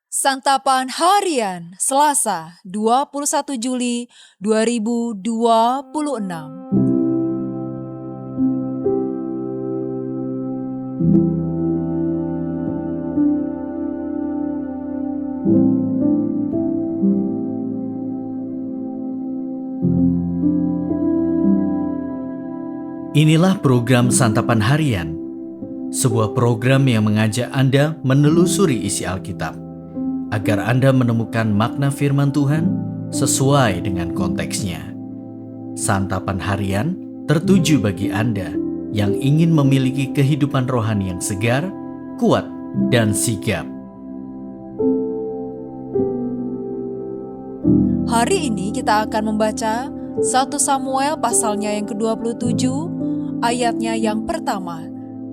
Santapan Harian Selasa 21 Juli 2026. Inilah program Santapan Harian, sebuah program yang mengajak Anda menelusuri isi Alkitab, agar Anda menemukan makna firman Tuhan sesuai dengan konteksnya. Santapan Harian tertuju bagi Anda yang ingin memiliki kehidupan rohani yang segar, kuat, dan sigap. Hari ini kita akan membaca 1 Samuel pasalnya yang ke-27, ayatnya yang pertama,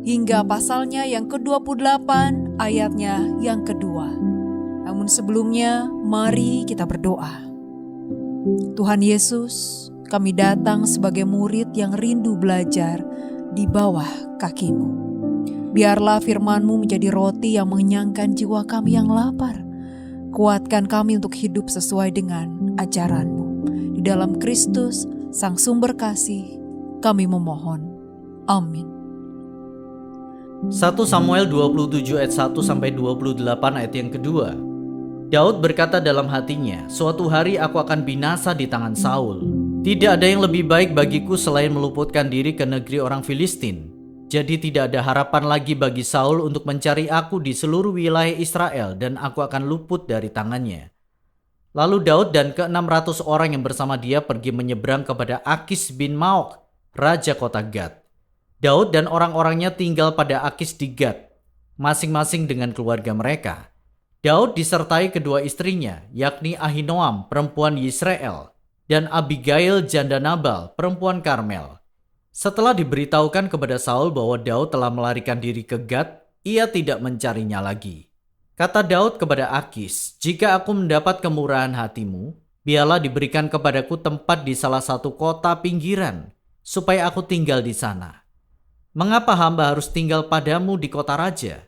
hingga pasalnya yang ke-28, ayatnya yang kedua. Namun sebelumnya, mari kita berdoa. Tuhan Yesus, kami datang sebagai murid yang rindu belajar di bawah kaki-Mu. Biarlah firman-Mu menjadi roti yang mengenyangkan jiwa kami yang lapar. Kuatkan kami untuk hidup sesuai dengan ajaran-Mu. Di dalam Kristus, Sang Sumber Kasih, kami memohon. Amin. 1 Samuel 27 ayat 1-28 ayat yang kedua. Daud berkata dalam hatinya, "Suatu hari aku akan binasa di tangan Saul. Tidak ada yang lebih baik bagiku selain meluputkan diri ke negeri orang Filistin. Jadi tidak ada harapan lagi bagi Saul untuk mencari aku di seluruh wilayah Israel dan aku akan luput dari tangannya." Lalu Daud dan ke-600 orang yang bersama dia pergi menyeberang kepada Akis bin Maok, raja kota Gad. Daud dan orang-orangnya tinggal pada Akis di Gad, masing-masing dengan keluarga mereka. Daud disertai kedua istrinya, yakni Ahinoam, perempuan Yisrael, dan Abigail janda Nabal, perempuan Karmel. Setelah diberitahukan kepada Saul bahwa Daud telah melarikan diri ke Gad, ia tidak mencarinya lagi. Kata Daud kepada Akis, "Jika aku mendapat kemurahan hatimu, biarlah diberikan kepadaku tempat di salah satu kota pinggiran, supaya aku tinggal di sana. Mengapa hamba harus tinggal padamu di kota raja?"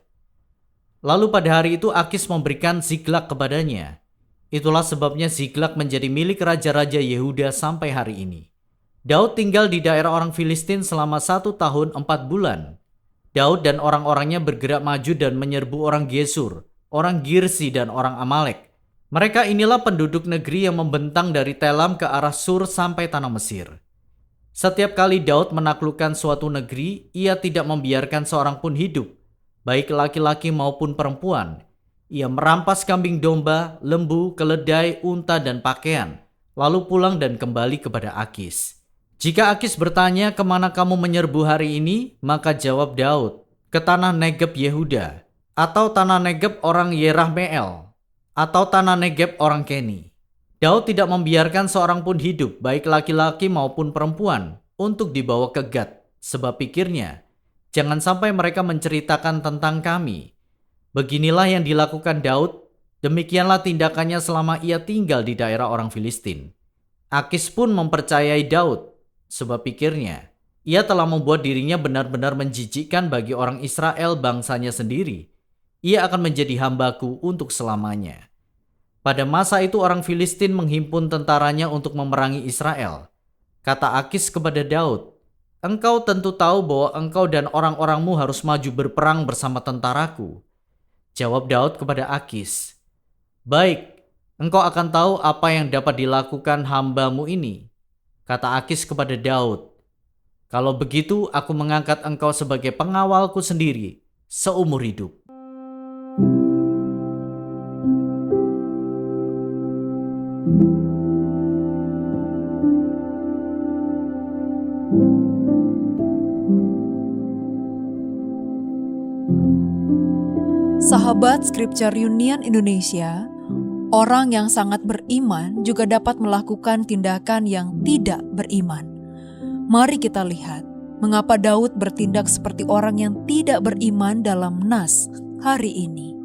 Lalu pada hari itu Akis memberikan Ziklag kepadanya. Itulah sebabnya Ziklag menjadi milik raja-raja Yehuda sampai hari ini. Daud tinggal di daerah orang Filistin selama 1 tahun 4 bulan. Daud dan orang-orangnya bergerak maju dan menyerbu orang Gesur, orang Girsi, dan orang Amalek. Mereka inilah penduduk negeri yang membentang dari Telam ke arah Sur sampai tanah Mesir. Setiap kali Daud menaklukkan suatu negeri, ia tidak membiarkan seorang pun hidup, baik laki-laki maupun perempuan. Ia merampas kambing domba, lembu, keledai, unta, dan pakaian, lalu pulang dan kembali kepada Akis. Jika Akis bertanya, "Kemana kamu menyerbu hari ini?" maka jawab Daud, "Ke tanah Negeb Yehuda, atau tanah Negeb orang Yerahmeel, atau tanah Negeb orang Keni." Daud tidak membiarkan seorang pun hidup, baik laki-laki maupun perempuan, untuk dibawa ke Gad, sebab pikirnya, "Jangan sampai mereka menceritakan tentang kami." Beginilah yang dilakukan Daud, demikianlah tindakannya selama ia tinggal di daerah orang Filistin. Akis pun mempercayai Daud, sebab pikirnya, ia telah membuat dirinya benar-benar menjijikkan bagi orang Israel bangsanya sendiri. Ia akan menjadi hambaku untuk selamanya. Pada masa itu orang Filistin menghimpun tentaranya untuk memerangi Israel. Kata Akis kepada Daud, "Engkau tentu tahu bahwa engkau dan orang-orangmu harus maju berperang bersama tentaraku." Jawab Daud kepada Akis, "Baik, engkau akan tahu apa yang dapat dilakukan hambamu ini." Kata Akis kepada Daud, "Kalau begitu aku mengangkat engkau sebagai pengawalku sendiri seumur hidup." Sahabat Scripture Union Indonesia, orang yang sangat beriman juga dapat melakukan tindakan yang tidak beriman. Mari kita lihat mengapa Daud bertindak seperti orang yang tidak beriman dalam nas hari ini.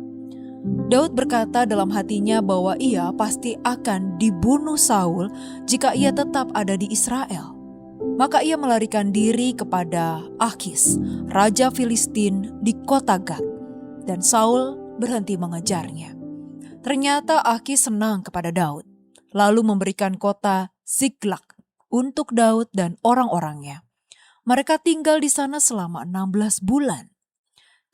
Daud berkata dalam hatinya bahwa ia pasti akan dibunuh Saul jika ia tetap ada di Israel. Maka ia melarikan diri kepada Akis, raja Filistin di kota Gad, dan Saul berhenti mengejarnya. Ternyata Akis senang kepada Daud, lalu memberikan kota Ziklag untuk Daud dan orang-orangnya. Mereka tinggal di sana selama 16 bulan.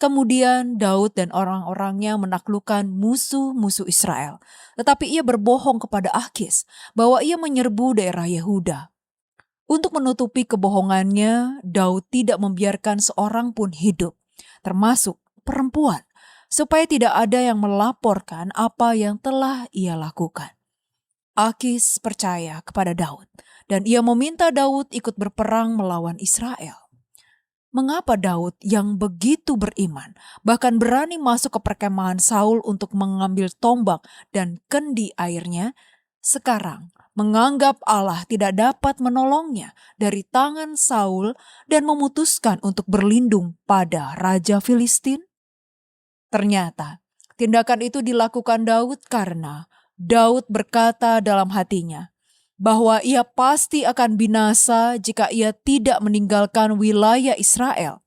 Kemudian Daud dan orang-orangnya menaklukkan musuh-musuh Israel. Tetapi ia berbohong kepada Akis bahwa ia menyerbu daerah Yehuda. Untuk menutupi kebohongannya, Daud tidak membiarkan seorang pun hidup, termasuk perempuan, supaya tidak ada yang melaporkan apa yang telah ia lakukan. Akis percaya kepada Daud, dan ia meminta Daud ikut berperang melawan Israel. Mengapa Daud yang begitu beriman, bahkan berani masuk ke perkemahan Saul untuk mengambil tombak dan kendi airnya, sekarang menganggap Allah tidak dapat menolongnya dari tangan Saul dan memutuskan untuk berlindung pada Raja Filistin? Ternyata tindakan itu dilakukan Daud karena Daud berkata dalam hatinya bahwa ia pasti akan binasa jika ia tidak meninggalkan wilayah Israel.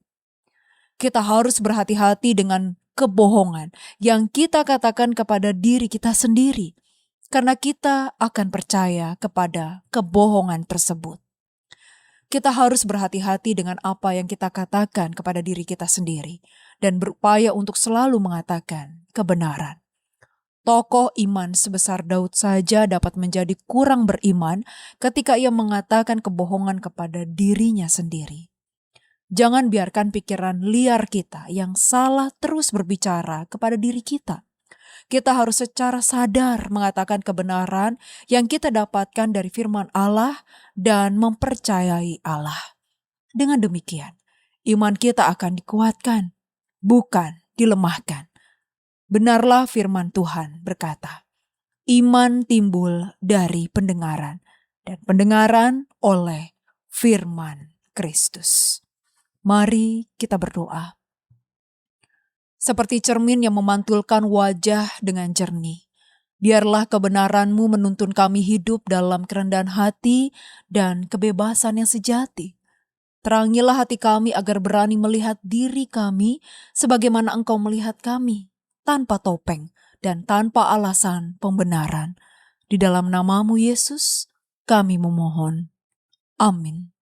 Kita harus berhati-hati dengan kebohongan yang kita katakan kepada diri kita sendiri, karena kita akan percaya kepada kebohongan tersebut. Kita harus berhati-hati dengan apa yang kita katakan kepada diri kita sendiri dan berupaya untuk selalu mengatakan kebenaran. Tokoh iman sebesar Daud saja dapat menjadi kurang beriman ketika ia mengatakan kebohongan kepada dirinya sendiri. Jangan biarkan pikiran liar kita yang salah terus berbicara kepada diri kita. Kita harus secara sadar mengatakan kebenaran yang kita dapatkan dari firman Allah dan mempercayai Allah. Dengan demikian, iman kita akan dikuatkan, bukan dilemahkan. Benarlah firman Tuhan berkata, iman timbul dari pendengaran, dan pendengaran oleh firman Kristus. Mari kita berdoa. Seperti cermin yang memantulkan wajah dengan jernih, biarlah kebenaran-Mu menuntun kami hidup dalam kerendahan hati dan kebebasan yang sejati. Terangilah hati kami agar berani melihat diri kami sebagaimana Engkau melihat kami, tanpa topeng dan tanpa alasan pembenaran. Di dalam nama-Mu Yesus, kami memohon. Amin.